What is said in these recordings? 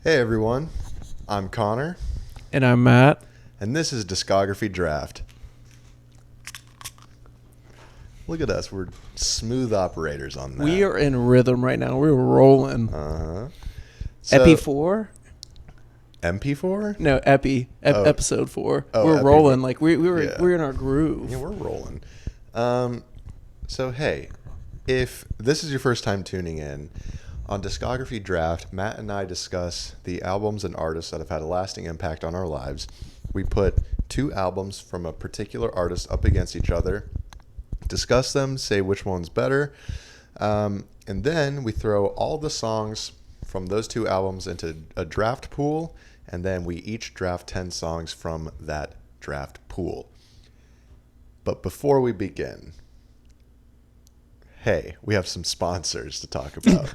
Hey everyone, I'm Connor, And I'm Matt. and this is Discography Draft. Look at us, we're smooth operators on that. We are in rhythm right now. We're rolling. So, Epi 4? MP4? No, Epi. Oh. Episode 4. Oh, We're Epi rolling. 4. Like we're Yeah. we're in our groove. Yeah, we're rolling. So hey, if this is your first time tuning in, on Discography Draft, Matt and I discuss the albums and artists that have had a lasting impact on our lives. We put two albums from a particular artist up against each other, discuss them, say which one's better, and then we throw all the songs from those two albums into a draft pool, and then we each draft 10 songs from that draft pool. But before we begin, hey, we have some sponsors to talk about.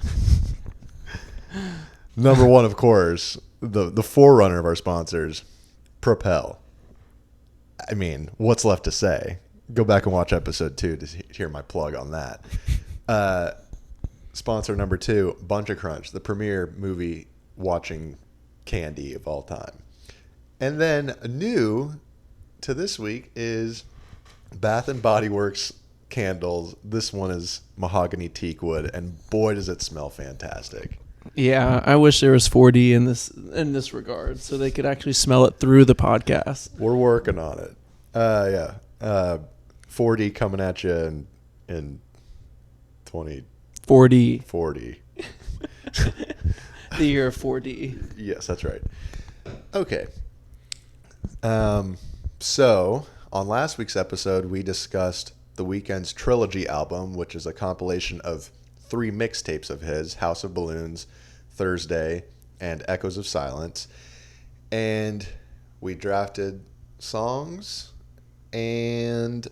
Number one, of course, the forerunner of our sponsors, Propel. I mean, what's left to say? Go back and watch episode 2 to hear my plug on that. Sponsor number 2, Bunch of Crunch, the premier movie watching candy of all time. And then new to this week is Bath and Body Works candles. This one is mahogany teak wood, and boy does it smell fantastic. Yeah, I wish there was 4D in this regard, so they could actually smell it through the podcast. We're working on it. Yeah. 4D coming at you in 40. 2040. The year of 4D. Yes, that's right. Okay. So on last week's episode, we discussed The Weeknd's Trilogy album, which is a compilation of 3 mixtapes of his: House of Balloons, Thursday, and Echoes of Silence. And we drafted songs, and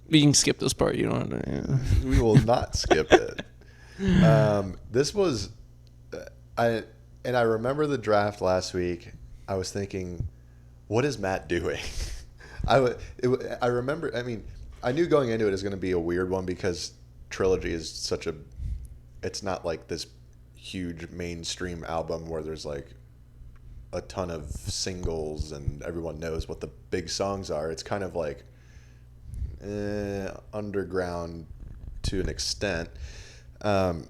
We can skip this part. You don't have to. we will not skip it. This was, I remember the draft last week. I was thinking, what is Matt doing? I remember. I mean, I knew going into it is going to be a weird one because Trilogy is such a. It's not like this huge mainstream album where there's like a ton of singles and everyone knows what the big songs are. It's kind of like underground to an extent. But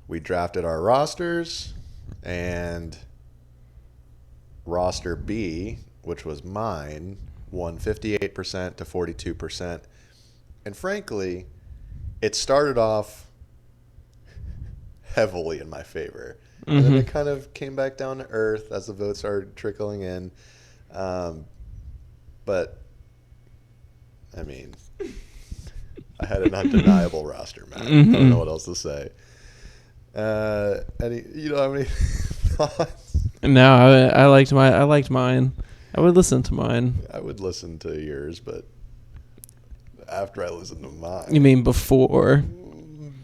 we drafted our rosters, and roster B, which was mine, won 58% to 42%. And frankly, it started off heavily in my favor. And then it kind of came back down to earth as the votes started trickling in. But, I mean, I had an undeniable roster, man. I don't know what else to say. You don't have any thoughts? No, I liked mine. I would listen to mine. I would listen to yours, but after I listen to mine. You mean before?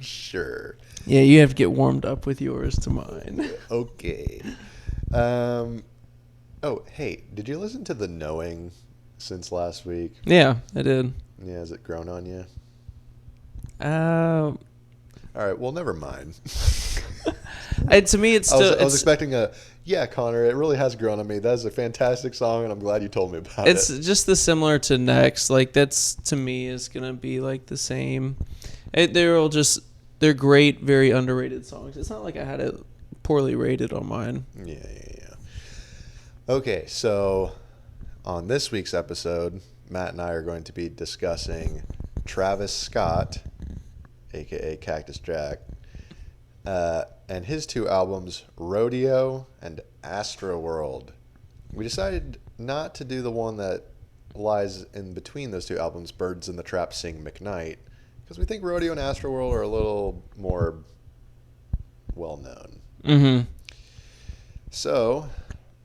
Sure. Yeah, you have to get warmed up with yours to mine. Okay. Oh, hey, did you listen to The Knowing since last week? Yeah, I did. Yeah, has it grown on you? Uh, All right, well, never mind. to me, it's still. I was expecting yeah, Connor, it really has grown on me. That is a fantastic song, and I'm glad you told me about it's it. just the similar to Next. Like that's to me is gonna be like the same. They're great, very underrated songs. It's not like I had it poorly rated on mine. Yeah. Okay, so on this week's episode, Matt and I are going to be discussing Travis Scott, a.k.a. Cactus Jack, and his 2 albums, Rodeo and Astroworld. We decided not to do the one that lies in between those 2 albums, Birds in the Trap Sing McKnight, because we think Rodeo and Astroworld are a little more well-known. Mm-hmm. So,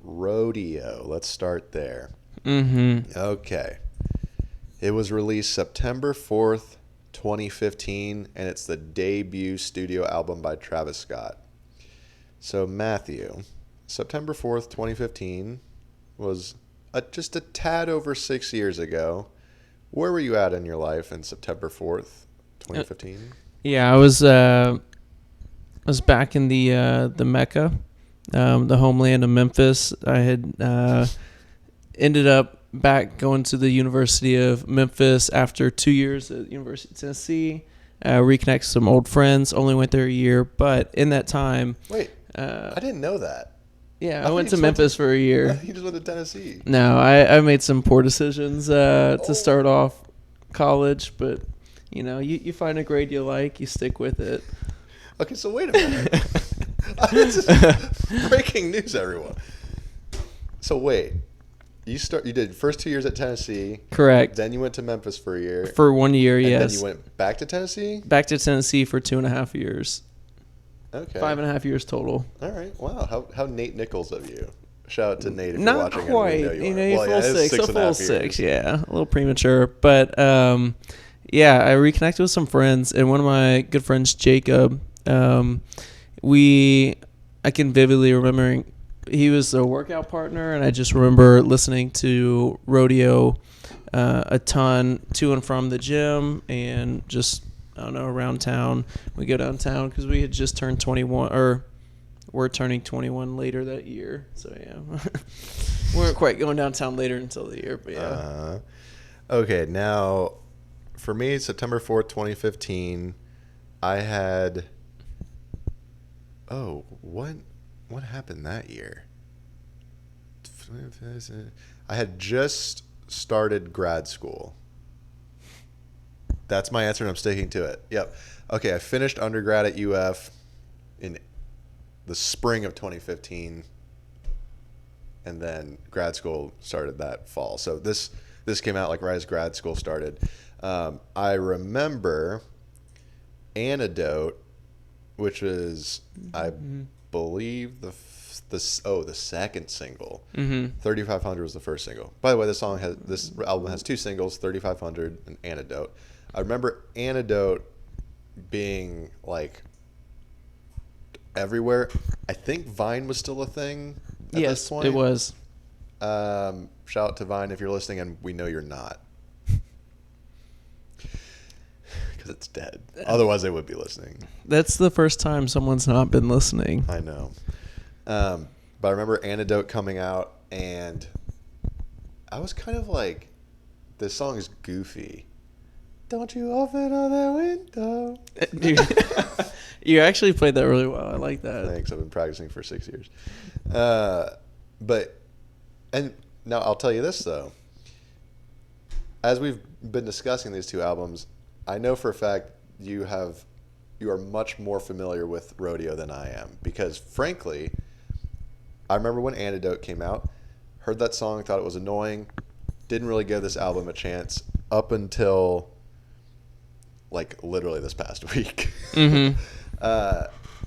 Rodeo, let's start there. Mm-hmm. Okay. It was released September 4th, 2015, and it's the debut studio album by Travis Scott. So, Matthew, September 4th, 2015 was just a tad over 6 years ago. Where were you at in your life in September 4th, 2015? Yeah, I was was back in the Mecca, the homeland of Memphis. I had ended up back going to the University of Memphis after 2 years at University of Tennessee. Reconnect some old friends. Only went there a year, but in that time, Wait, I didn't know that. yeah, I went to Memphis for a year. You just went to Tennessee. No, I made some poor decisions to start off college, but you find a grade you like, you stick with it. Okay, so wait a minute. This is breaking news, everyone. So wait, you did first 2 years at Tennessee. Correct. Then you went to Memphis for a year. For 1 year, and yes. then you went back to Tennessee? Back to Tennessee for 2.5 years. Okay. 5.5 years total. All right. Wow. How Nate Nichols of you. Shout out to Nate if Not you're watching. quite. And we know You you are. full six. A full 6.5 six. years. Yeah. A little premature. But yeah, I reconnected with some friends, and one of my good friends, Jacob, I can vividly remember he was a workout partner, and I just remember listening to Rodeo a ton to and from the gym and just, I don't know, around town. We go downtown because we had just turned 21, or we're turning 21 later that year. So, yeah. We weren't quite going downtown later until the year, but yeah. Okay, now, for me, September 4th, 2015, I had... Oh, what happened that year? I had just started grad school. That's my answer, and I'm sticking to it. Yep. Okay, I finished undergrad at UF in the spring of 2015, and then grad school started that fall. So this came out like right as grad school started. I remember Antidote, which was, I believe, the second single. 3500 was the first single. By the way, this album has 2 singles, 3500 and Antidote. I remember Antidote being like everywhere. I think Vine was still a thing at this point. Yes, it was. Shout out to Vine if you're listening, and we know you're not. Because it's dead. Otherwise, they would be listening. That's the first time someone's not been listening. I know. But I remember Antidote coming out, and I was kind of like, this song is goofy. Don't you open all that window. You actually played that really well. I like that. Thanks. I've been practicing for 6 years. And now I'll tell you this, though. As we've been discussing these 2 albums, I know for a fact you are much more familiar with Rodeo than I am, because frankly, I remember when Antidote came out, heard that song, thought it was annoying, didn't really give this album a chance up until like literally this past week.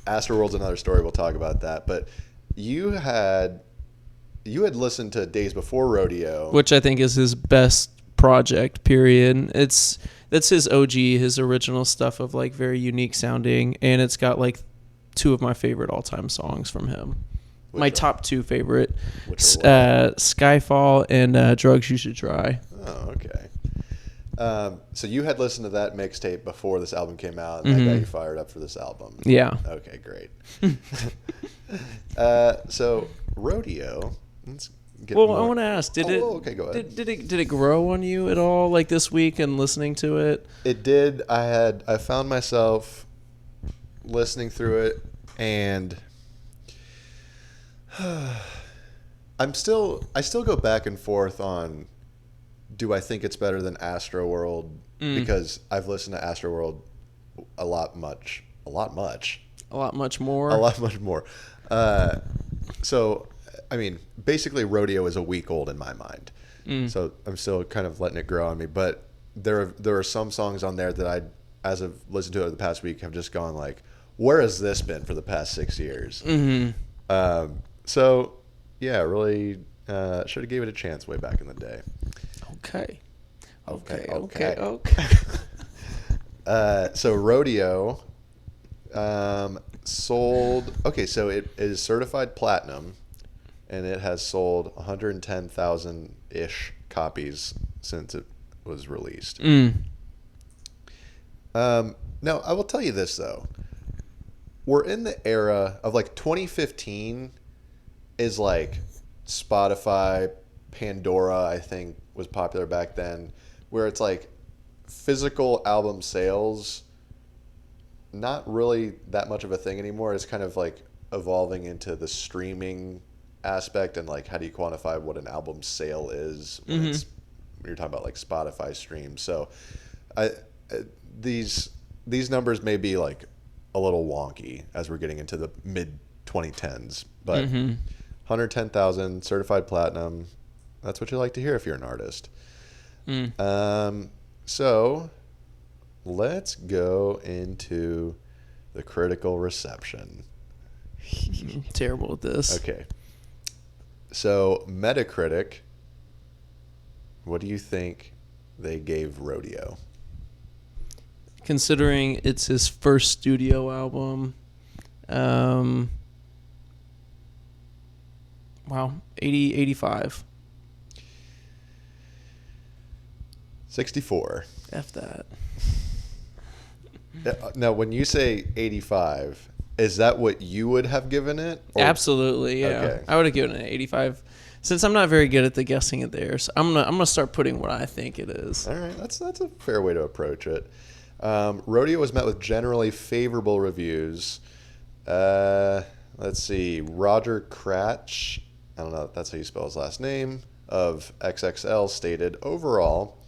Astroworld's another story, we'll talk about that, but you had listened to Days Before Rodeo, which I think is his best project, period. That's his OG, his original stuff of like very unique sounding, and it's got like 2 of my favorite all-time songs from him. My top 2 favorite, Skyfall and Drugs You Should Try. Oh, okay. So you had listened to that mixtape before this album came out, and that got you fired up for this album. Yeah. Okay, great. So Rodeo. Let's get I more. want to ask, Okay, go ahead. Did it grow on you at all, like this week and listening to it? It did. I found myself listening through it, and I still go back and forth on, do I think it's better than Astroworld? Because I've listened to Astroworld a lot much more. So, I mean, basically Rodeo is a week old in my mind. So I'm still kind of letting it grow on me. But there are some songs on there that I, as I've listened to it the past week, have just gone like, where has this been for the past 6 years? So, yeah, really should have gave it a chance way back in the day. Okay. So Rodeo sold. Okay, so it is certified platinum, and it has sold 110,000 ish copies since it was released. Now I will tell you this though: we're in the era of like 2015 is like Spotify, Pandora, I think was popular back then, where it's like physical album sales, not really that much of a thing anymore. It's kind of like evolving into the streaming aspect and like how do you quantify what an album sale is when it's when you're talking about like Spotify streams. So I these numbers may be like a little wonky as we're getting into the mid 2010s, but 110,000 certified platinum, that's what you like to hear if you're an artist. So let's go into the critical reception. Terrible at this. Okay. So Metacritic, what do you think they gave Rodeo? Considering it's his first studio album, wow, 85. 64. F that. Now, when you say 85, is that what you would have given it? Or? Absolutely, yeah. Okay. I would have given it an 85. Since I'm not very good at the guessing it there, so I'm gonna start putting what I think it is. All right, that's a fair way to approach it. Rodeo was met with generally favorable reviews. Let's see, Roger Cratch, I don't know if that's how you spell his last name, of XXL stated, overall,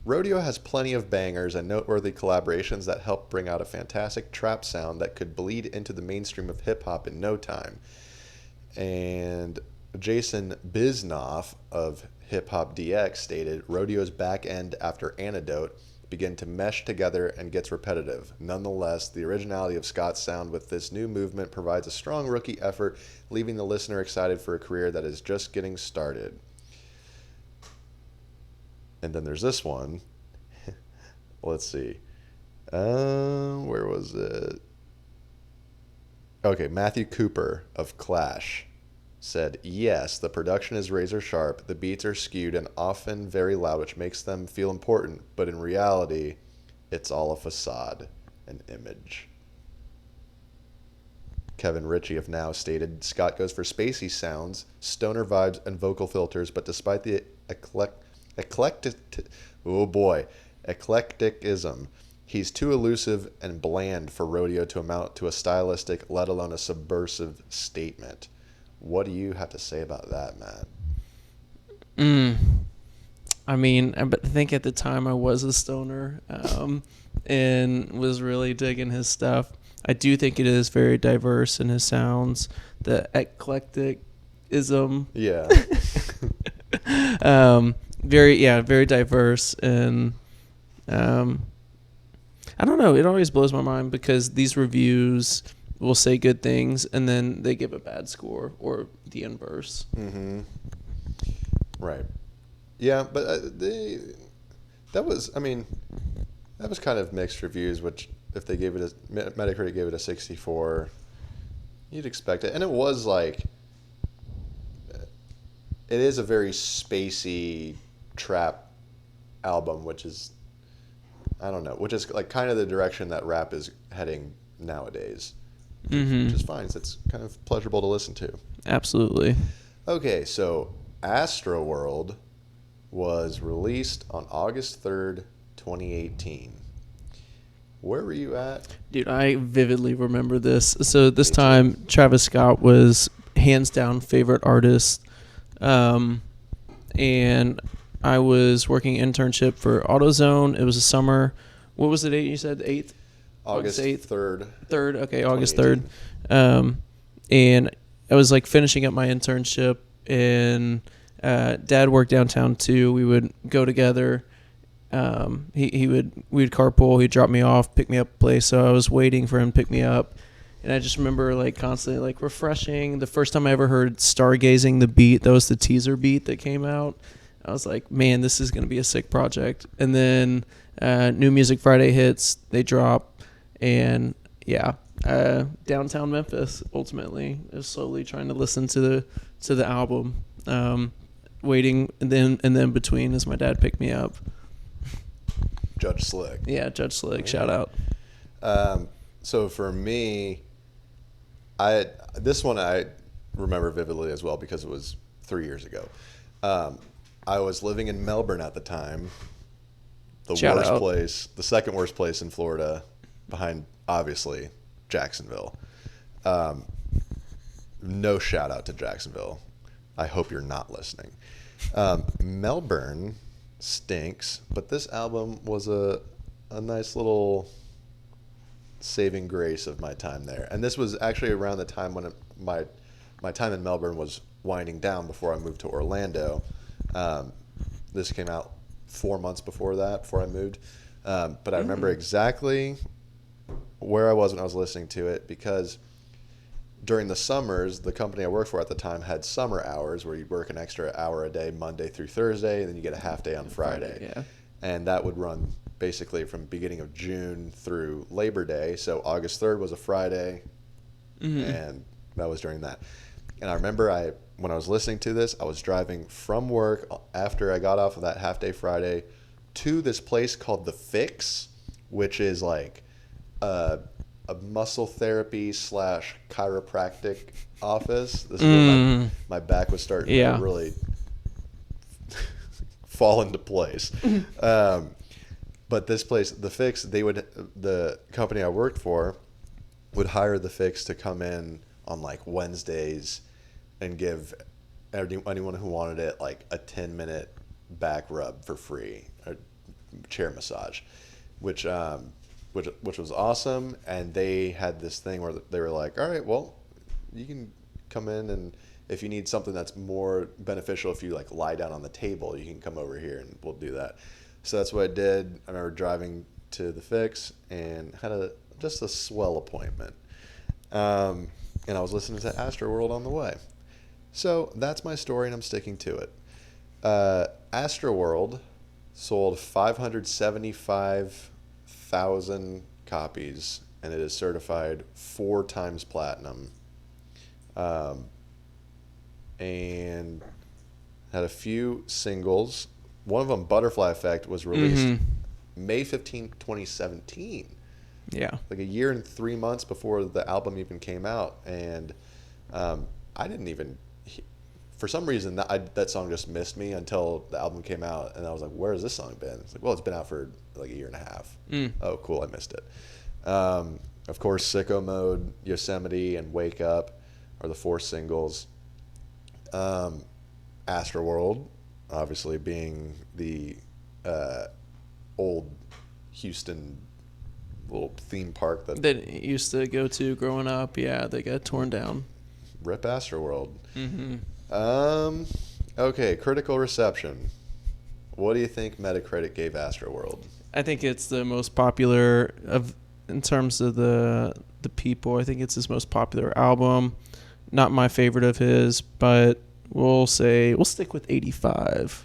Rodeo has plenty of bangers and noteworthy collaborations that help bring out a fantastic trap sound that could bleed into the mainstream of hip-hop in no time. And Jason Bisnoff of Hip Hop DX stated, Rodeo's back end after Antidote begin to mesh together and gets repetitive. Nonetheless, the originality of Scott's sound with this new movement provides a strong rookie effort, leaving the listener excited for a career that is just getting started. And then there's this one. Let's see. Where was it? Okay, Matthew Cooper of Clash said, yes, the production is razor sharp, the beats are skewed and often very loud, which makes them feel important, but in reality, it's all a facade, an image. Kevin Ritchie of Now stated, Scott goes for spacey sounds, stoner vibes, and vocal filters, but despite the eclecticism, he's too elusive and bland for Rodeo to amount to a stylistic, let alone a subversive statement. What do you have to say about that, Matt? I mean, I think at the time I was a stoner and was really digging his stuff. I do think it is very diverse in his sounds. The eclecticism. Yeah. Very diverse. And I don't know. It always blows my mind because these reviews will say good things and then they give a bad score or the inverse. Mm-hmm. Right. Yeah, but that was kind of mixed reviews, which if they gave it Metacritic gave it a 64, you'd expect it. And it was like, it is a very spacey trap album, which is like kind of the direction that rap is heading nowadays. Which is fine. So it's kind of pleasurable to listen to. Absolutely. Okay, so Astroworld was released on August 3rd, 2018. Where were you at? Dude, I vividly remember this. So this time, Travis Scott was hands down favorite artist. And I was working internship for AutoZone. It was a summer. What was the date you said? 8th? August 8th. 3rd. 3rd, okay, August 3rd. And I was like finishing up my internship, and Dad worked downtown too. We would go together. We would carpool. He'd drop me off, pick me up a place. So I was waiting for him to pick me up, and I just remember like constantly like refreshing. The first time I ever heard Stargazing, the beat, that was the teaser beat that came out. I was like, man, this is gonna be a sick project. And then New Music Friday hits, they drop. And yeah, downtown Memphis. Ultimately, is slowly trying to listen to the album, waiting, and then between as my dad picked me up. Judge Slick. Yeah, Judge Slick. Shout out. So for me, This one I remember vividly as well because it was 3 years ago. Um, I was living in Melbourne at the time, the Shout worst out. place, the second worst place in Florida, behind obviously Jacksonville. Um, no shout out to Jacksonville. I hope you're not listening. Melbourne stinks, but this album was a nice little saving grace of my time there. And this was actually around the time when my time in Melbourne was winding down before I moved to Orlando. This came out 4 months before that, before I moved. But I remember exactly where I was when I was listening to it because during the summers, the company I worked for at the time had summer hours where you work an extra hour a day, Monday through Thursday, and then you get a half day on Friday. Yeah. And that would run basically from beginning of June through Labor Day. So August 3rd was a Friday, and that was during that. And I remember when I was listening to this, I was driving from work after I got off of that half day Friday to this place called The Fix, which is like a muscle therapy / chiropractic office. This is where my back was starting to really fall into place. But this place, The Fix, the company I worked for would hire The Fix to come in on like Wednesdays and give anyone who wanted it like a 10-minute back rub for free, a chair massage, which was awesome. And they had this thing where they were like, all right, well, you can come in, and if you need something that's more beneficial, if you like lie down on the table, you can come over here and we'll do that. So that's what I did. I remember driving to The Fix and had just a swell appointment. And I was listening to Astroworld on the way. So that's my story, and I'm sticking to it. Astroworld sold 575,000 copies, and it is certified 4 times platinum. And had a few singles. One of them, Butterfly Effect, was released May 15th, 2017. Yeah. Like a year and 3 months before the album even came out. And I didn't even... For some reason, that song just missed me until the album came out. And I was like, where has this song been? It's like, well, it's been out for like a year and a half. Oh, cool, I missed it. Of course, Sicko Mode, Yosemite, and Wake Up are the 4 singles. Astroworld, obviously being the old Houston little theme park that used to go to growing up. Yeah, they got torn down. Rip Astroworld. Okay, critical reception. What do you think Metacritic gave Astroworld? I think it's the most popular in terms of the people. I think it's his most popular album. Not my favorite of his, but we'll stick with 85.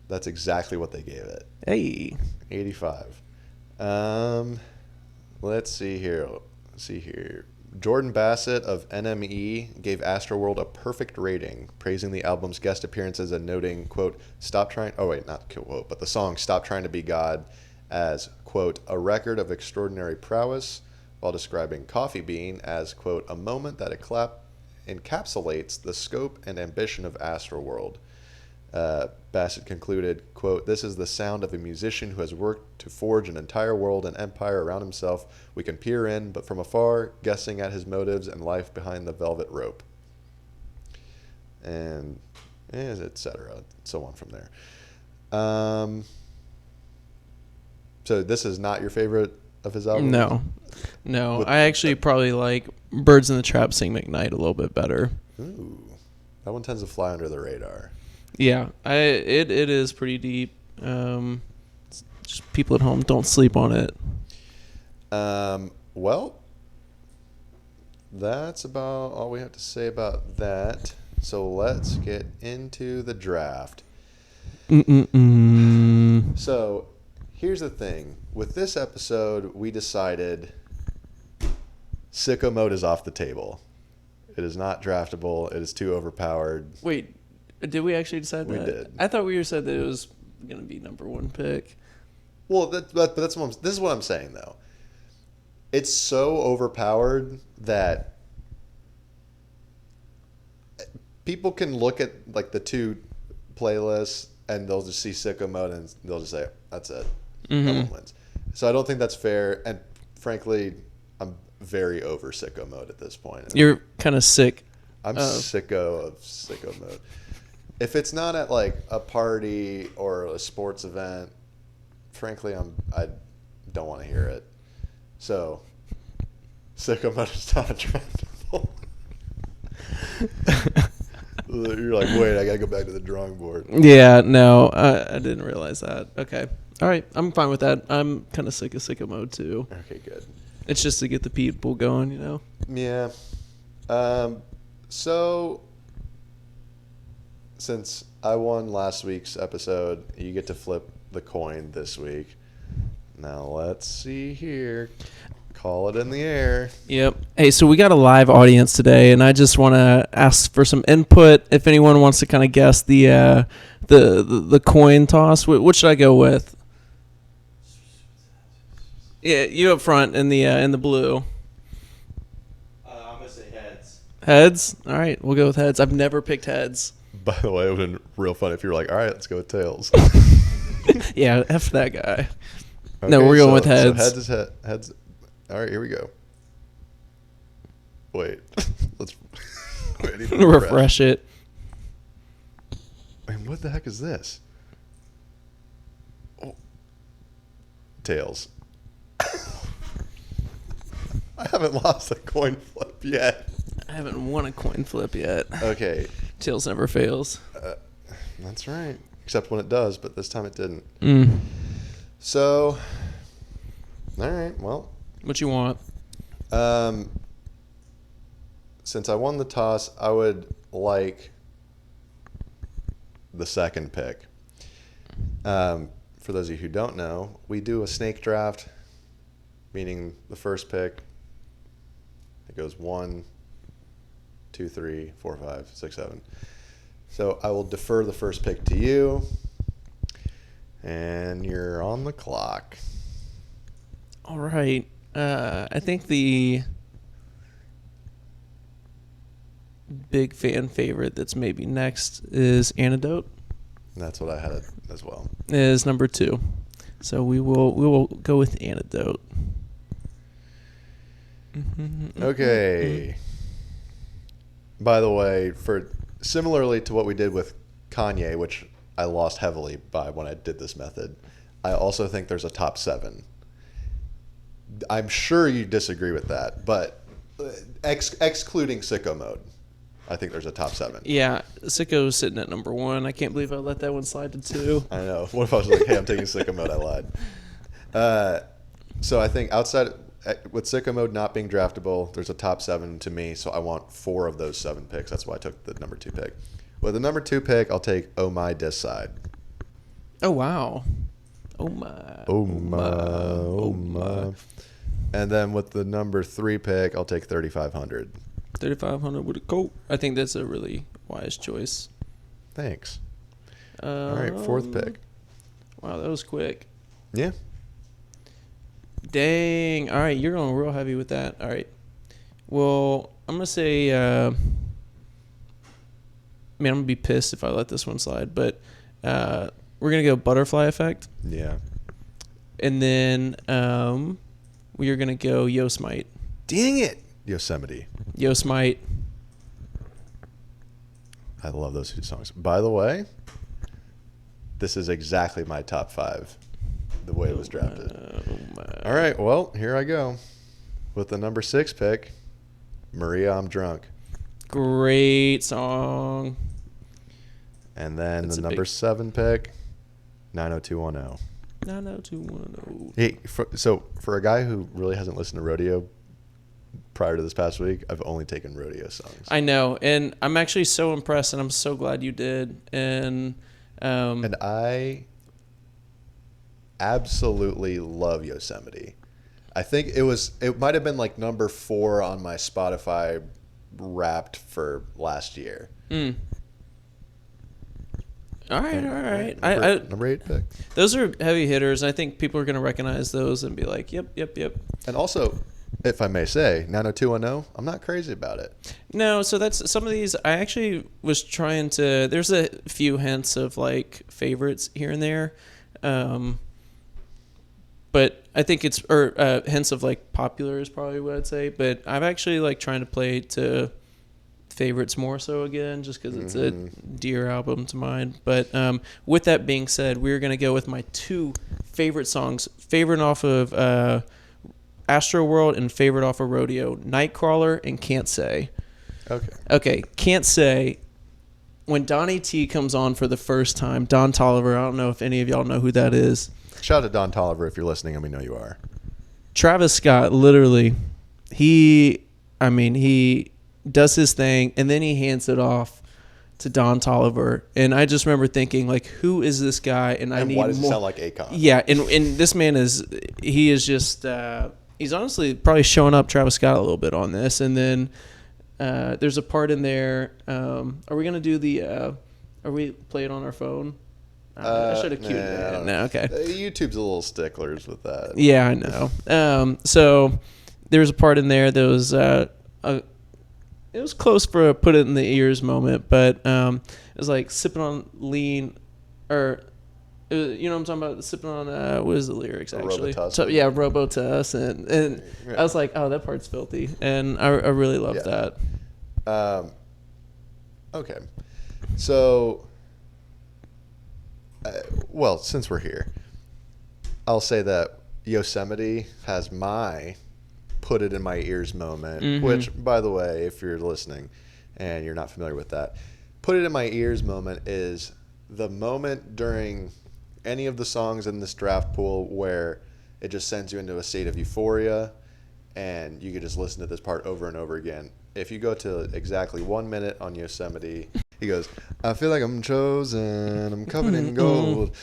That's exactly what they gave it. Hey, 85. Let's see here. Jordan Bassett of NME gave Astroworld a perfect rating, praising the album's guest appearances and noting, quote, the song Stop Trying to Be God as, quote, a record of extraordinary prowess, while describing Coffee Bean as, quote, a moment that encapsulates the scope and ambition of Astroworld. Bassett concluded, quote, this is the sound of a musician who has worked to forge an entire world and empire around himself. We can peer in, but from afar, guessing at his motives and life behind the velvet rope. And et cetera, so on from there. So this is not your favorite of his albums? No. I actually probably like Birds in the Trap Sing McKnight a little bit better. Ooh, that one tends to fly under the radar. Yeah, it is pretty deep. Just people at home, don't sleep on it. Well, that's about all we have to say about that. So let's get into the draft. So here's the thing. With this episode, we decided Sicko Mode is off the table. It is not draftable. It is too overpowered. Wait, did we actually decide that? We did. I thought we said that it was going to be number 1 pick. Well, this is what I'm saying, though. it's so overpowered that people can look at like the two playlists and they'll just see Sicko Mode and they'll just say, that's it. Mm-hmm. That one wins. So I don't think that's fair. And frankly, I'm very over Sicko Mode at this point. You're kind of sick. I'm sicko of Sicko Mode. If it's not at like a party or a sports event, frankly, I don't want to hear it. So, Sicko Mode is not attractable. You're like, wait, I gotta go back to the drawing board. Yeah, no, I didn't realize that. Okay. All right, I'm fine with that. I'm kind of sick of Sicko Mode too. Okay, good. It's just to get the people going, you know? Yeah. So, since I won last week's episode, you get to flip the coin this week. Now, let's see here. Call it in the air. Yep. Hey, so we got a live audience today, and I just want to ask for some input. If anyone wants to kind of guess the coin toss, what should I go with? Yeah, you up front in the blue. I'm gonna say heads. Heads. All right, we'll go with heads. I've never picked heads. By the way, it would have been real fun if you were like, all right, let's go with tails. Yeah, F that guy. Okay, No, we're going with heads. So heads is heads. All right, here we go. Wait, let's wait, I need to Refresh it. I mean, what the heck is this? Oh. Tails. I haven't lost a coin flip yet. I haven't won a coin flip yet. Okay. Tails never fails. That's right. Except when it does, but this time it didn't. Mm. So, all right, well. What you want? Since I won the toss, I would like the second pick. For those of you who don't know, we do a snake draft, meaning the first pick, it goes 1, 2, 3, 4, 5, 6, 7. So I will defer the first pick to you, and you're on the clock. All right. I think the big fan favorite that's maybe next is Antidote. That's what I had as well. Is number 2. So we will go with Antidote. Okay. By the way, for similarly to what we did with Kanye, which I lost heavily by when I did this method, I also think there's a top 7. I'm sure you disagree with that, but excluding Sicko Mode, I think there's a top 7. Yeah, Sicko's sitting at number 1. I can't believe I let that one slide to 2. I know. What if I was like, hey, I'm taking Sicko Mode? I lied. So I think outside with Sicko Mode not being draftable, there's a top 7 to me. So I want 4 of those 7 picks. That's why I took the number 2 pick. With the number 2 pick, I'll take Oh My Dis Side. Oh wow. Oh my. Oh my. Oh my. And then with the number 3 pick, I'll take 3,500. 3,500 with a coat. I think that's a really wise choice. Thanks. All right, 4th pick. Wow, that was quick. Yeah. Dang. All right, you're going real heavy with that. All right. Well, I'm going to say, man, I'm going to be pissed if I let this one slide, but we're going to go Butterfly Effect. Yeah. And then we are going to go Yo Smite. Dang it. Yosemite. Yo Smite. I love those 2 songs. By the way, this is exactly my top 5, the way it was drafted. All right, well, here I go. With the number 6 pick, Maria, I'm Drunk. Great song. And then That's the a number big- 7 pick, 90210. 90210. Hey, so for a guy who really hasn't listened to Rodeo prior to this past week, I've only taken Rodeo songs. I know, and I'm actually so impressed, and I'm so glad you did. And I absolutely love Yosemite. I think it might have been like number 4 on my Spotify Wrapped for last year. All right. Number 8 pick. Those are heavy hitters. I think people are going to recognize those and be like, yep. And also, if I may say, 90210, I'm not crazy about it. No, so that's some of these. I actually was trying to. There's a few hints of like favorites here and there, but I think it's hints of like popular is probably what I'd say. But I've actually like trying to play to favorites more so again, just because it's a dear album to mine. But with that being said, we're gonna go with my two favorite songs, favorite off of Astroworld and favorite off of Rodeo, Nightcrawler and Can't Say. Okay, Can't Say. When Donnie T comes on for the first time, Don Toliver, I don't know if any of y'all know who that is. Shout out to Don Toliver if you're listening, and we know you are. Travis Scott, literally, he does his thing, and then he hands it off to Don Toliver. And I just remember thinking, like, who is this guy? And I need why does more. He sound like Akon? Yeah, and this man is just he's honestly probably showing up Travis Scott a little bit on this. And then there's a part in there. Are we gonna do the? Are we play it on our phone? I should have cued it. No, okay. YouTube's a little sticklers with that. Yeah, I know. So there's a part in there that was it was close for a put it in the ears moment, but it was like sipping on lean, or you know what I'm talking about? Sipping on what is the lyrics actually? So, yeah, Robotus, and yeah. I was like, oh, that part's filthy, and I really love that. Okay, so well, since we're here, I'll say that Yosemite has my put it in my ears moment, which, by the way, if you're listening and you're not familiar with that, put it in my ears moment is the moment during any of the songs in this draft pool where it just sends you into a state of euphoria and you can just listen to this part over and over again. If you go to exactly 1 minute on Yosemite, he goes, I feel like I'm chosen, I'm covered in gold.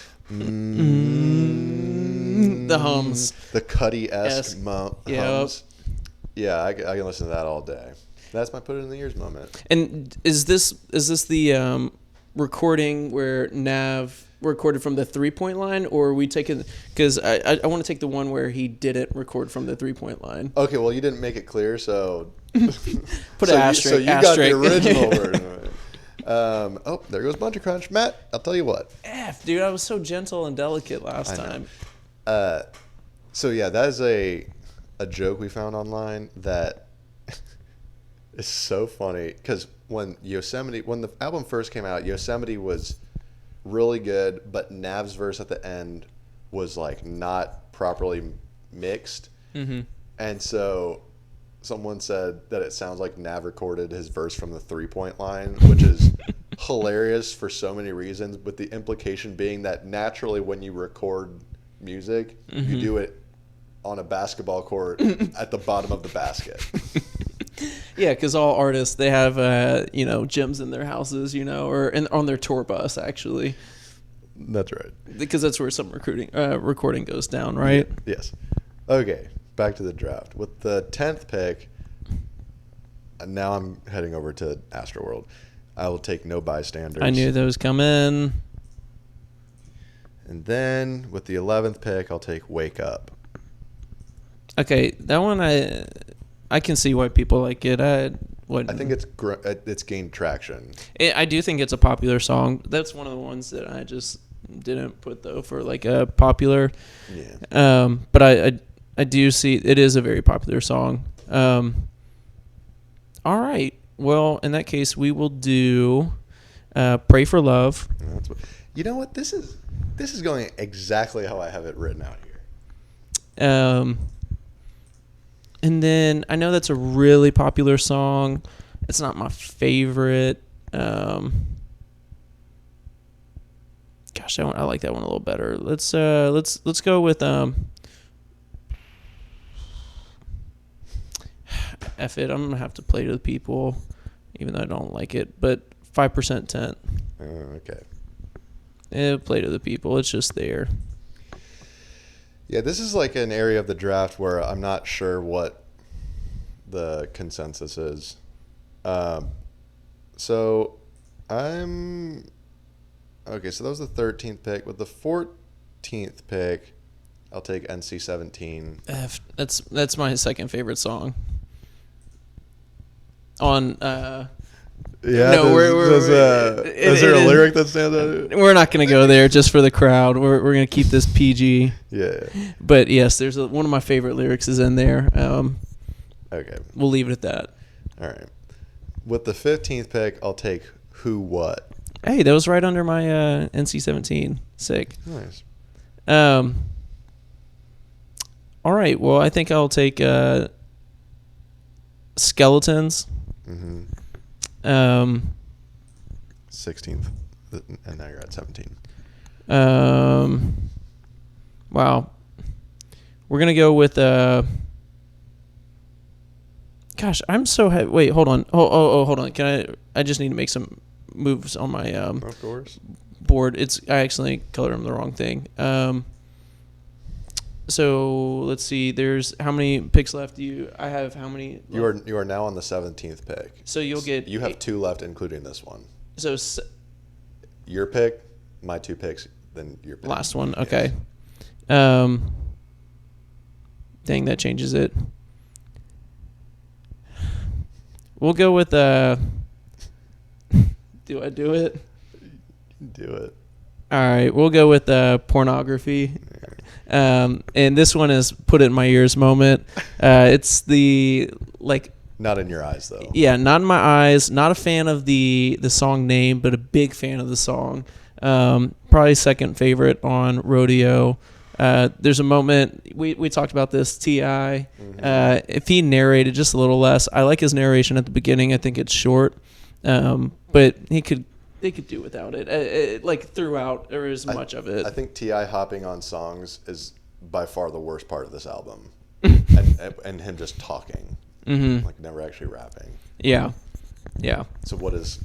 The hums. The Cuddy-esque hums. Yeah, I can listen to that all day. That's my put it in the ears moment. And is this the recording where Nav recorded from the 3-point line, or are we taking? Because I want to take the one where he didn't record from the 3-point line. Okay, well you didn't make it clear, so put an asterisk. So you got the original version. Oh, there goes Buncher Crunch. Matt, I'll tell you what. Dude, I was so gentle and delicate last time. So yeah, that is a joke we found online that is so funny because when the album first came out, Yosemite was really good, but Nav's verse at the end was like not properly mixed, and so someone said that it sounds like Nav recorded his verse from the 3-point line, which is hilarious for so many reasons, but the implication being that naturally when you record music, you do it on a basketball court at the bottom of the basket. Yeah, because all artists, they have gyms in their houses, or on their tour bus actually. That's right. Because that's where some recording goes down, right? Yes. Okay, back to the draft. With the 10th pick, and now I'm heading over to Astroworld. I will take No Bystanders. I knew those come in. And then with the 11th pick, I'll take Wake Up. Okay, that one I can see why people like it. I think it's gained traction. I do think it's a popular song. That's one of the ones that I just didn't put though for like a popular. Yeah. But I do see it is a very popular song. All right. Well, in that case, we will do "Pray for Love." You know what? This is going exactly how I have it written out here. And then I know that's a really popular song. It's not my favorite. Gosh, I like that one a little better. Let's go with F it. I'm gonna have to play to the people, even though I don't like it. But 5% tent. Okay. Play to the people. It's just there. Yeah, this is like an area of the draft where I'm not sure what the consensus is. So that was the 13th pick. With the 14th pick, I'll take NC-17. That's my second favorite song. On Yeah, no, is there a lyric that stands out? We're not gonna go there just for the crowd. We're gonna keep this PG. Yeah. But yes, there's one of my favorite lyrics is in there. Okay. We'll leave it at that. All right. With the 15th pick, I'll take Who What. Hey, that was right under my NC-17. Sick. Nice. All right. Well, I think I'll take Skeletons. Mm-hmm. 16th, and now you're at 17. Wow. We're gonna go with Gosh, I'm so wait. Hold on. Hold on. I just need to make some moves on my Of course. board. I accidentally colored them the wrong thing. So let's see. There's how many picks left? I have how many? Left? You are now on the 17th pick. So you'll get. You have 2 left, including this one. So your pick, my 2 picks, then your pick. Last one. Yes. Okay. Dang, that changes it. We'll go with do I do it? Do it. All right, we'll go with Pornography. And this one is Put It in My Ears moment. It's the Not in your eyes though. Yeah, not in my eyes. Not a fan of the song name, but a big fan of the song. Probably second favorite on Rodeo. There's a moment we talked about this. T.I. If he narrated just a little less, I like his narration at the beginning. I think it's short, but they could do without it. Throughout, there is much of it. I think T.I. hopping on songs is by far the worst part of this album, and him just talking, never actually rapping. Yeah. So what is?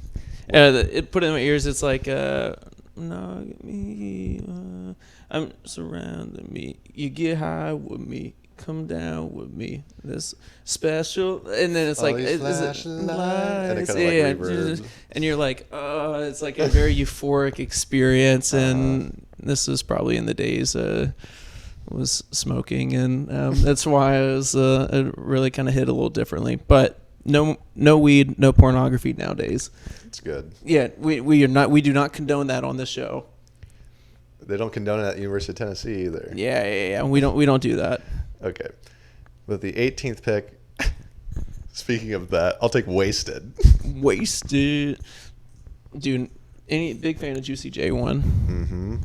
It Put It in My Ears. It's like knock me. I'm surrounding me. You get high with me. Come down with me. This special, and then it's like, is it and it kind of reverbs. And you're like, it's like a very euphoric experience. And this was probably in the days was smoking, and that's why it really kind of hit a little differently. But no weed, no pornography nowadays. It's good. Yeah, we do not condone that on this show. They don't condone it at the University of Tennessee either. Yeah. We don't do that. Okay. With the 18th pick, speaking of that, I'll take Wasted. Wasted. Dude, any big fan of Juicy J one? Mm-hmm.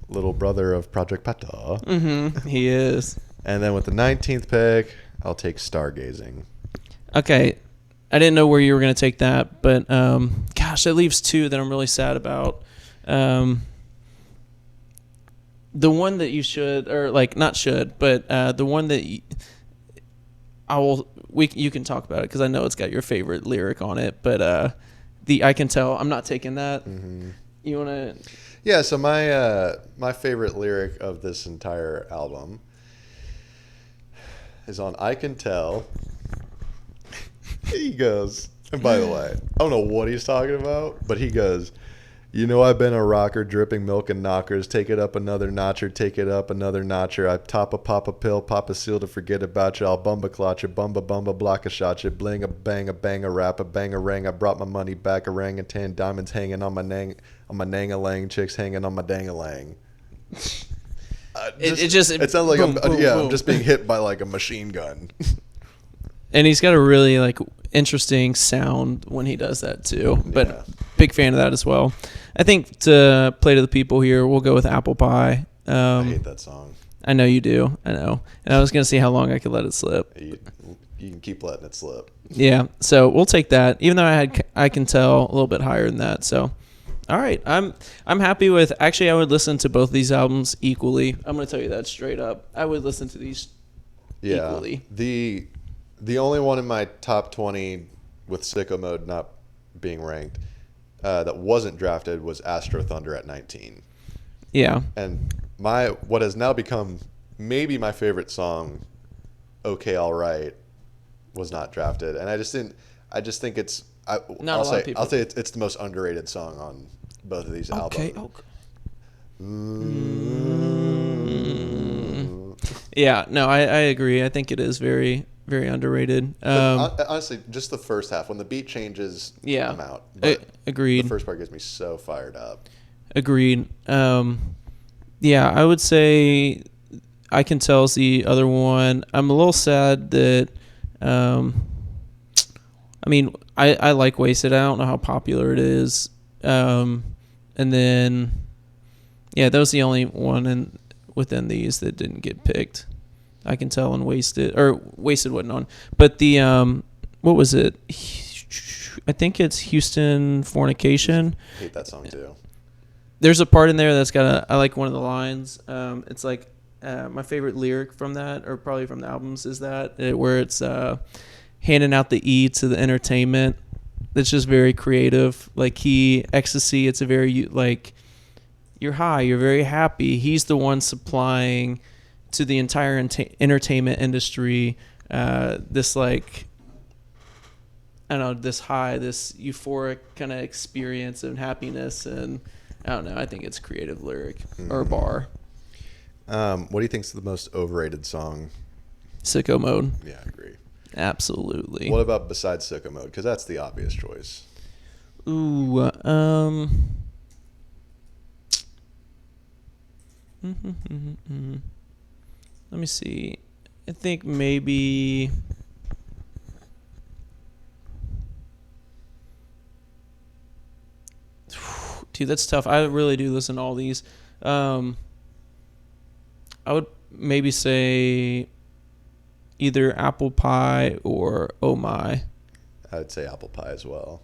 Little brother of Project Pata. Mm-hmm. He is. And then with the 19th pick, I'll take Stargazing. Okay. I didn't know where you were going to take that, but gosh, that leaves 2 that I'm really sad about. The one that you should, or not should, but the one that you can talk about it because I know it's got your favorite lyric on it. But I Can Tell, I'm not taking that. Mm-hmm. You want to? Yeah. So my favorite lyric of this entire album is on I Can Tell. He goes, and by the way, I don't know what he's talking about, but he goes, you know I've been a rocker, dripping milk and knockers. Take it up another notcher, take it up another notcher. I pop a pill, pop a seal to forget about you. I'll bumba clot you, bumba block a shot you. Bling a bang a rap, a bang a rang. I brought my money back, orangutan, diamonds hanging on my nang-a-lang, chicks hanging on my dang-a-lang. It sounds like boom, I'm just being hit by like a machine gun. And he's got a really interesting sound when he does that too. But Yeah. big fan of that as well. I think to play to the people here, we'll go with Apple Pie. I hate that song. I know you do. I know. And I was going to see how long I could let it slip. You can keep letting it slip. Yeah. So we'll take that. Even though I Can Tell a little bit higher than that. So, all right. I'm happy with. Actually, I would listen to both of these albums equally. I'm going to tell you that straight up. I would listen to these equally. The only one in my top 20 with Sicko Mode not being ranked that wasn't drafted was Astro Thunder at 19. Yeah. And what has now become maybe my favorite song, Okay All Right, was not drafted. And I just think it's I'll say it's the most underrated song on both of these albums. Okay. Yeah, no, I agree. I think it is very, very underrated. Honestly, just the first half. When the beat changes, Yeah. I'm out. But Agreed. the first part gets me so fired up. Agreed. Yeah, I would say I Can Tell is the other one. I'm a little sad that, I mean, I like Wasted. I don't know how popular it is. And then, yeah, that was the only one within these that didn't get picked. I Can Tell and Wasted wasn't on. But the, what was it? I think it's Houston Fornication. I hate that song too. There's a part in there that's got I like one of the lines. It's like my favorite lyric from that, or probably from the albums, is where it's handing out the E to the entertainment. It's just very creative. Like ecstasy. It's a very like you're high, you're very happy. He's the one supplying to the entire entertainment industry this like I don't know, this high, this euphoric kind of experience and happiness, and I don't know. I think it's a creative lyric or bar. What do you think's the most overrated song? Sicko Mode. Yeah, I agree. Absolutely. What about besides Sicko Mode? Because that's the obvious choice. Ooh, let me see. I think maybe. Dude, that's tough. I really do listen to all these. I would maybe say either Apple Pie or Oh My. I would say Apple Pie as well.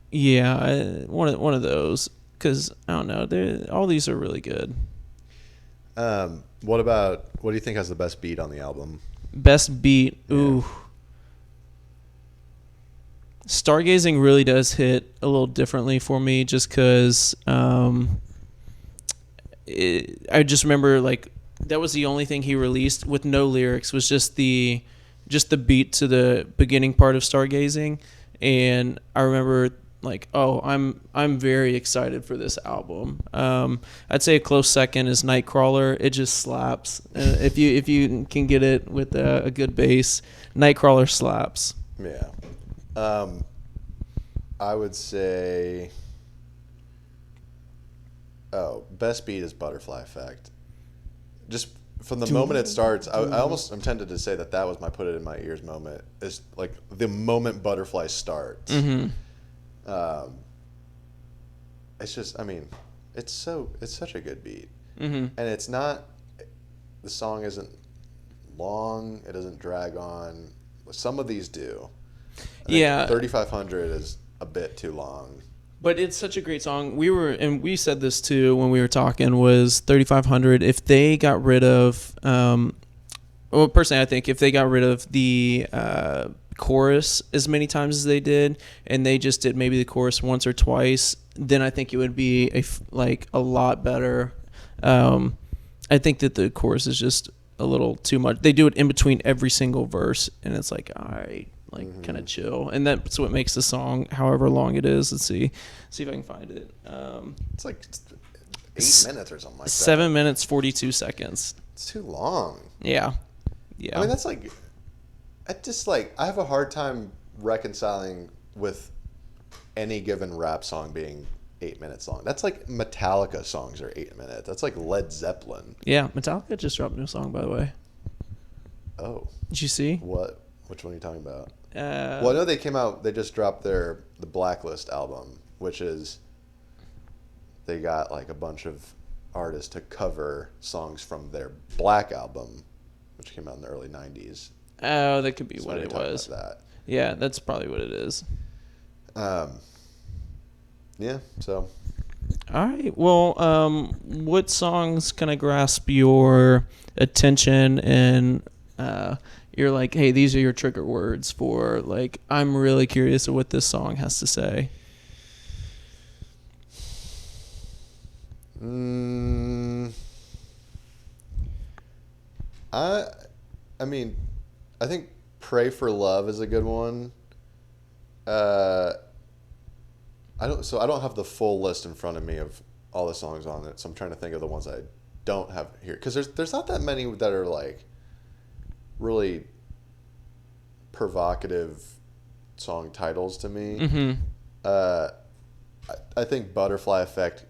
Yeah, one of those, because I don't know. All these are really good. What do you think has the best beat on the album? Best beat. Yeah. Ooh. Stargazing really does hit a little differently for me, just because I just remember like that was the only thing he released with no lyrics, was just the beat to the beginning part of Stargazing, and I remember like, oh, I'm very excited for this album. I'd say a close second is Nightcrawler. It just slaps. If you can get it with a good bass, Nightcrawler slaps. Yeah. I would say, best beat is Butterfly Effect. Just from the moment it starts, I'm tempted to say that was my put it in my ears moment. Is like the moment Butterfly starts. Mm-hmm. It's just, I mean, it's such a good beat. Mm-hmm. And it's not, the song isn't long, it doesn't drag on. Some of these do. I think 3,500 is a bit too long. But it's such a great song. We said this too when we were talking, was 3,500. If they got rid of, personally, I think if they got rid of the chorus as many times as they did, and they just did maybe the chorus once or twice, then I think it would be a lot better. I think that the chorus is just a little too much. They do it in between every single verse, and it's like, all right. Kind of chill, and that's what makes the song however long it is. Let's see if I can find it. It's like 8 minutes or something like that. 7 minutes 42 seconds. It's too long. Yeah. I mean, that's like, I have a hard time reconciling with any given rap song being 8 minutes long. That's like Metallica songs are 8 minutes. That's like Led Zeppelin. Yeah, Metallica just dropped a new song, by the way. Oh. Did you see? What? Which one are you talking about? Well, I know they just dropped the Blacklist album, which is, they got like a bunch of artists to cover songs from their Black album, which came out in the early 90s. Oh, that could be So what it was. about that. Yeah, that's probably what it is. Yeah, so. All right. Well, what songs kind of grasp your attention and you're like, hey, these are your trigger words for, like, I'm really curious of what this song has to say? I mean, I think Pray for Love is a good one. I don't have the full list in front of me of all the songs on it, so I'm trying to think of the ones I don't have here, because there's not that many that are like really provocative song titles to me. Mm-hmm. I think Butterfly Effect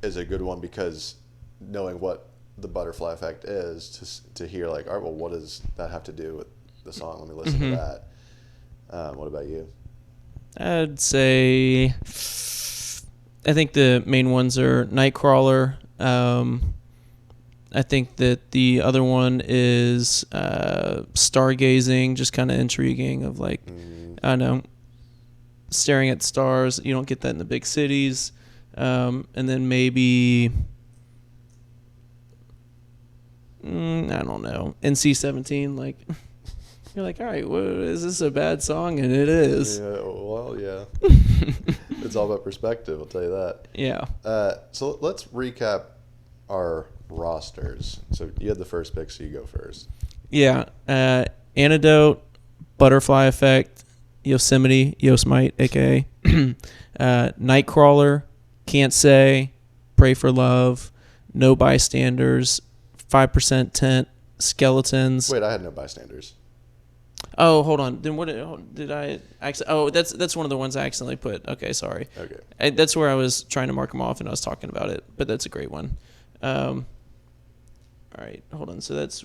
is a good one, because knowing what the Butterfly Effect is, to hear like, all right, well, what does that have to do with the song? Let me listen to that. What about you? I'd say I think the main ones are Nightcrawler. I think that the other one is Stargazing, just kind of intriguing of like, I don't know, staring at stars. You don't get that in the big cities. And then maybe, I don't know, NC-17, like, you're like, all right, is this a bad song? And it is. Yeah, well, yeah. It's all about perspective, I'll tell you that. Yeah. So let's recap our rosters. So you had the first pick, so you go first. Yeah. Antidote, Butterfly Effect, Yosemite, aka Nightcrawler, Can't Say, Pray for Love, No Bystanders, 5% Tent, Skeletons. Wait, I had No Bystanders. Oh, hold on. Then what did I actually? Oh, that's one of the ones I accidentally put. Okay, sorry. Okay. That's where I was trying to mark them off and I was talking about it, but that's a great one. All right, hold on. So that's.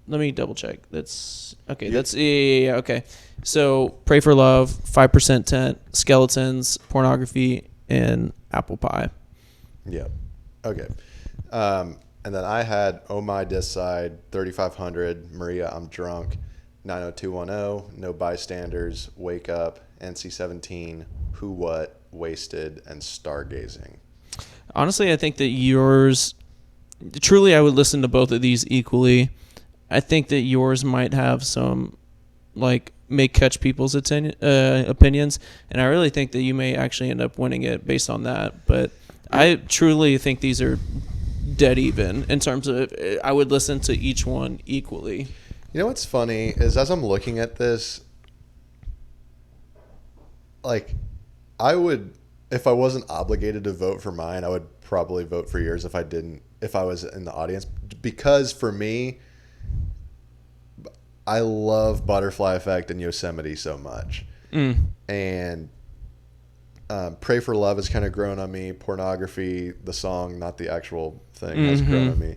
Let me double check. That's okay. That's yeah. Okay. So Pray for Love, 5% Tent, Skeletons, Pornography, and Apple Pie. Yeah. Okay. And then I had Oh My This Side, 3500, Maria I'm Drunk, 90210, No Bystanders, Wake Up, NC-17, Who What, Wasted, and Stargazing. Honestly, I think that yours, truly I would listen to both of these equally. I think that yours might have some, like, may catch people's opinions, and I really think that you may actually end up winning it based on that. But I truly think these are dead even in terms of I would listen to each one equally. You know what's funny is, as I'm looking at this, like, I would, if I wasn't obligated to vote for mine, I would probably vote for yours if I was in the audience, because for me, I love Butterfly Effect and Yosemite so much. And Pray for Love has kind of grown on me. Pornography, the song, not the actual thing, has grown on me.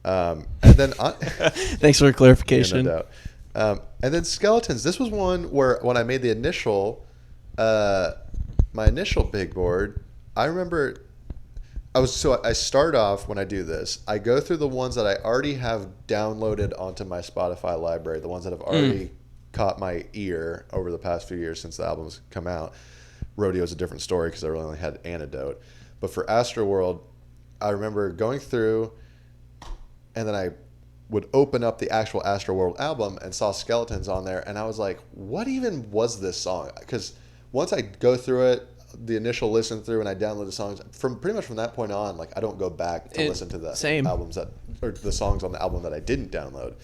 And then Thanks for the clarification. Yeah, no doubt. And then Skeletons. This was one where when I made the initial, my initial big board, I remember I start off when I do this. I go through the ones that I already have downloaded onto my Spotify library, the ones that have already caught my ear over the past few years since the album's come out. Rodeo is a different story because I really only had Antidote. But for Astroworld, I remember going through, and then I would open up the actual Astroworld album and saw Skeletons on there, and I was like, what even was this song? Because once I go through it, the initial listen through, and I download the songs, pretty much from that point on, like, I don't go back to listen to the albums or the songs on the album that I didn't download.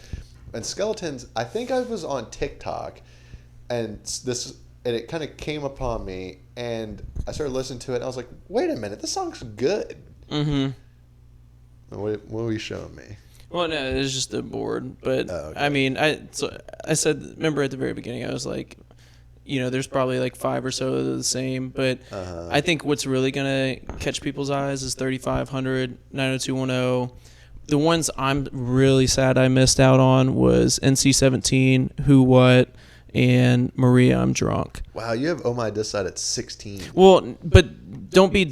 And Skeletons, I think I was on TikTok, and it kind of came upon me, and I started listening to it, and I was like, wait a minute, this song's good. What were you showing me? Well, no, it was just a board, but okay. I mean, I said, remember at the very beginning, I was like, there's probably like 5 or so of the same, but I think what's really gonna catch people's eyes is 3500, 90210. The ones I'm really sad I missed out on was NC-17, Who What, and Maria I'm Drunk. Wow, you have Oh My This Side at 16. Well, but don't be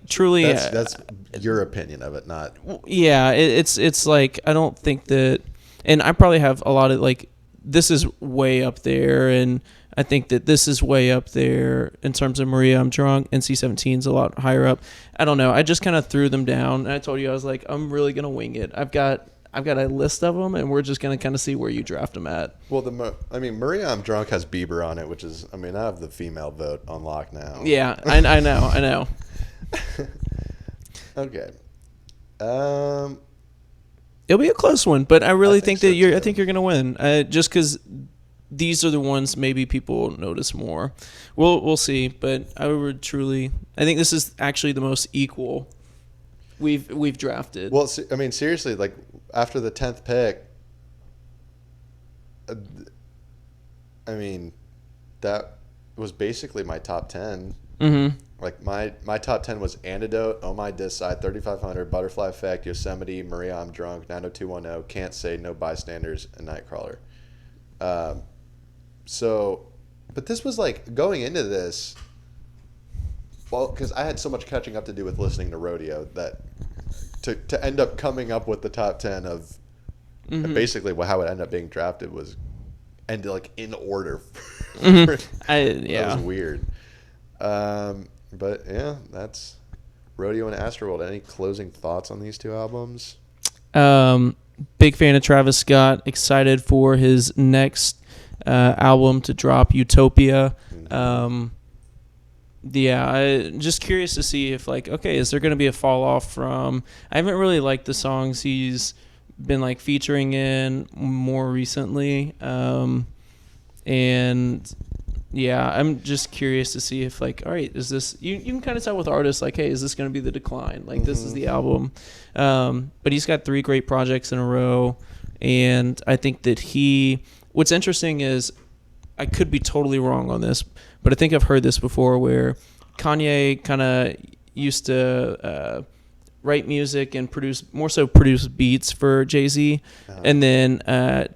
truly. That's your opinion of it, not. Yeah, it's like, I don't think that, and I probably have a lot of, like, this is way up there, and I think that this is way up there in terms of Maria I'm Drunk. NC-17's a lot higher up. I don't know. I just kind of threw them down, and I told you, I was like, I'm really gonna wing it. I've got a list of them, and we're just gonna kind of see where you draft them at. Well, Maria I'm Drunk has Bieber on it, which is, I have the female vote on lock now. Yeah, I know. Okay. It'll be a close one, but I really think so that too. I think you're gonna win. Just because these are the ones maybe people notice more. We'll see, but I think this is actually the most equal. we've drafted. Well, I mean, seriously, like after the 10th pick, I mean, that was basically my top 10. Mm-hmm. Like my top 10 was Antidote, Oh My Dis Side, 3500, Butterfly Effect, Yosemite, Maria I'm Drunk, 90210, Can't Say, No Bystanders, and Nightcrawler. So, but this was like going into this. Well, because I had so much catching up to do with listening to Rodeo that to end up coming up with the top 10 of basically how it ended up being drafted was and like in order. That was weird. But yeah, that's Rodeo and Astroworld. Any closing thoughts on these two albums? Big fan of Travis Scott. Excited for his next album to drop, Utopia. Yeah, I'm just curious to see if, like, okay, is there going to be a fall off from... I haven't really liked the songs he's been, like, featuring in more recently. And, yeah, I'm just curious to see if, like, all right, is this... You can kind of tell with artists, like, hey, is this going to be the decline? Like, this is the album. But he's got 3 great projects in a row. And I think that what's interesting is, I could be totally wrong on this, but I think I've heard this before where Kanye kind of used to write music and produce beats for Jay-Z. And then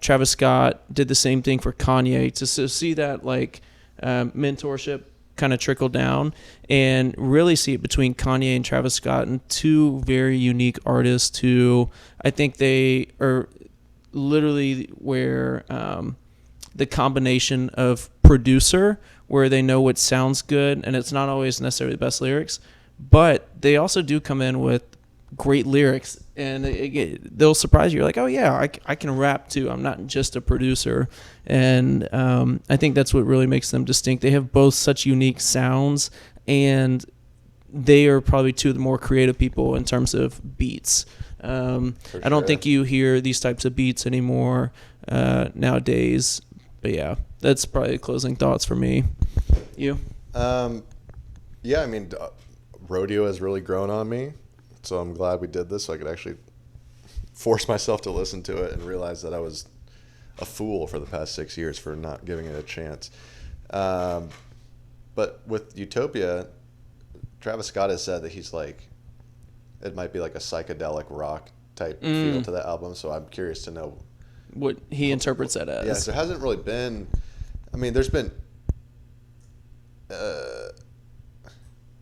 Travis Scott did the same thing for Kanye to see that like mentorship kind of trickle down and really see it between Kanye and Travis Scott, and 2 very unique artists who I think they are literally where the combination of producer, where they know what sounds good, and it's not always necessarily the best lyrics, but they also do come in with great lyrics, and they'll surprise you. You're like, oh yeah, I can rap too. I'm not just a producer. And I think that's what really makes them distinct. They have both such unique sounds, and they are probably 2 of the more creative people in terms of beats. I don't think you hear these types of beats anymore nowadays. But yeah, that's probably closing thoughts for me. You? Yeah, I mean, Rodeo has really grown on me, so I'm glad we did this so I could actually force myself to listen to it and realize that I was a fool for the past 6 years for not giving it a chance. But with Utopia, Travis Scott has said that he's like, it might be like a psychedelic rock type feel to that album, so I'm curious to know what he interprets that as. Yeah, so there hasn't really been... I mean, there's been...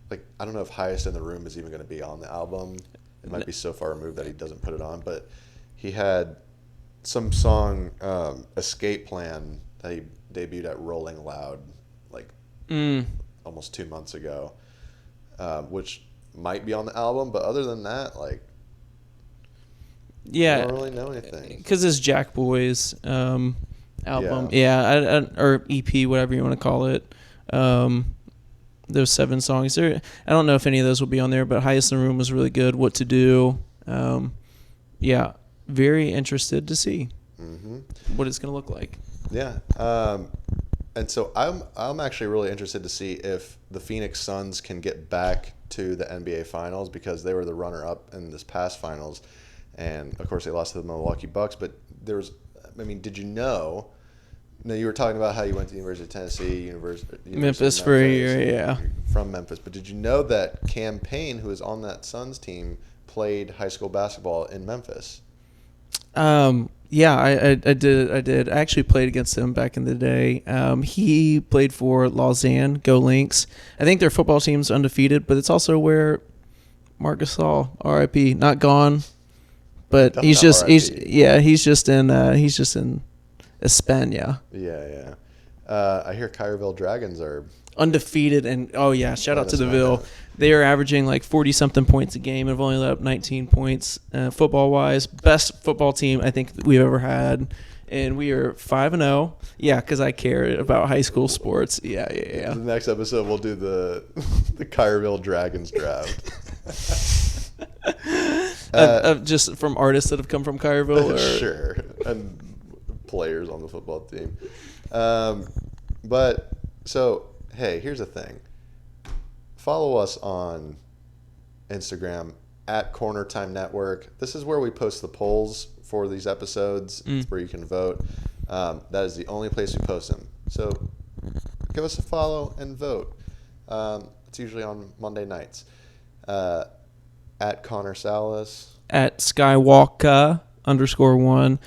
like, I don't know if Highest in the Room is even going to be on the album. It might be so far removed that he doesn't put it on, but he had some song, Escape Plan, that he debuted at Rolling Loud, like, almost 2 months ago, which might be on the album, but other than that, like... Yeah, I don't really know anything. Because it's Jack Boy's album. Yeah, or EP, whatever you want to call it. Those 7 songs. I don't know if any of those will be on there, but Highest in the Room was really good. What to Do. Yeah, very interested to see what it's going to look like. Yeah. And so I'm actually really interested to see if the Phoenix Suns can get back to the NBA Finals, because they were the runner-up in this past finals. And, of course, they lost to the Milwaukee Bucks. But there was, I mean, did you know? No, you were talking about how you went to the University of Tennessee, University Memphis for a year, yeah. From Memphis. But did you know that Cam Payne, who is on that Suns team, played high school basketball in Memphis? Yeah, I did. I actually played against him back in the day. He played for Lausanne, Go Lynx. I think their football team's undefeated, but it's also where Marc Gasol, R.I.P., not gone. But he's just in España. Yeah. I hear Cairville Dragons are undefeated, and shout out to the Ville. They are averaging like 40-something points a game and have only let up 19 points football-wise. Best football team I think we've ever had, and we are 5-0. Yeah, because I care about high school sports. Yeah. The next episode we'll do the Cairville Dragons draft. Just from artists that have come from Cairville? Or? Sure. And players on the football team. But, so, hey, here's the thing. Follow us on Instagram at Corner Time Network. This is where we post the polls for these episodes. It's where you can vote. That is the only place we post them. So give us a follow and vote. It's usually on Monday nights. At Connor Salas. At Skywalker_1.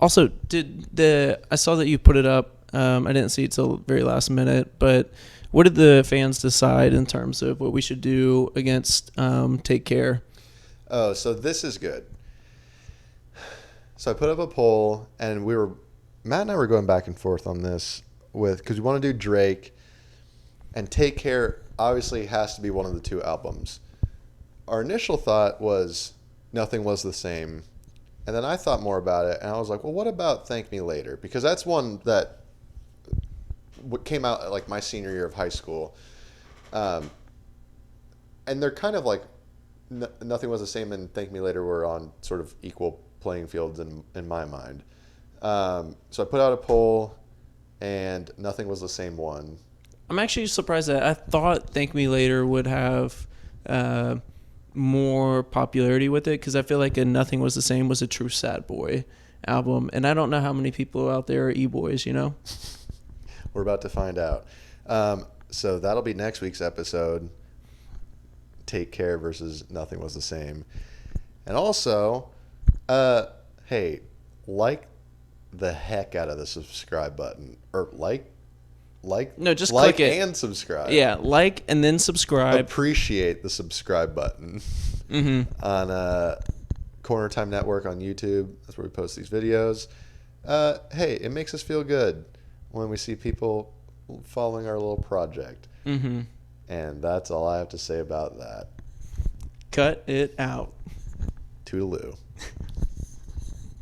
Also, I saw that you put it up. I didn't see it till the very last minute, but what did the fans decide in terms of what we should do against Take Care? Oh, so this is good. So I put up a poll, and Matt and I were going back and forth on this because we want to do Drake, and Take Care obviously has to be one of the two albums. Our initial thought was Nothing Was the Same, and then I thought more about it, and I was like, well, what about Thank Me Later? Because that's one that came out like my senior year of high school, and they're kind of like Nothing Was the Same and Thank Me Later were on sort of equal playing fields in my mind. So I put out a poll, and Nothing Was the Same won. I'm actually surprised that I thought Thank Me Later would have more popularity with it, because I feel like Nothing Was the Same was a true sad boy album, and I don't know how many people out there are e-boys, you know? We're about to find out. So that'll be next week's episode. Take Care versus Nothing Was the Same. And also, hey, like the heck out of the subscribe button. Or No, just like click it and subscribe. Yeah, like and then subscribe. Appreciate the subscribe button on Corner Time Network on YouTube. That's where we post these videos. Hey, it makes us feel good when we see people following our little project. And that's all I have to say about that. Cut it out. Toodaloo.